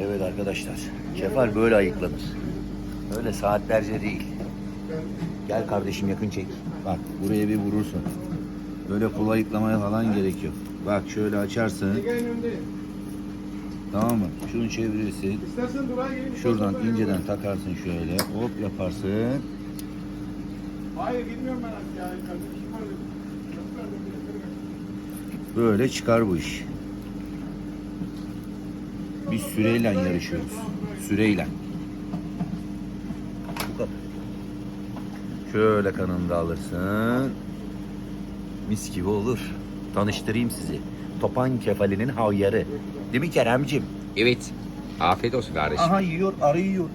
Evet arkadaşlar, kefal böyle ayıklanır. Öyle saatlerce değil. Gel kardeşim yakın çek. Bak buraya bir vurursun. Böyle kol ayıklamaya falan gerek yok. Bak şöyle açarsın. Tamam mı? Şunu çevirirsin. Şuradan inceden takarsın şöyle. Hop yaparsın. Hayır bilmiyorum ben artık ya. Böyle çıkar bu iş. Biz süreyle yarışıyoruz. Süreyle. Bu kadar. Şöyle kanını da alırsın. Mis gibi olur. Tanıştırayım sizi. Topan kefalinin havyarı. Değil mi Keremcim? Evet. Afiyet olsun kardeşim. Aha yiyor, arı yiyor.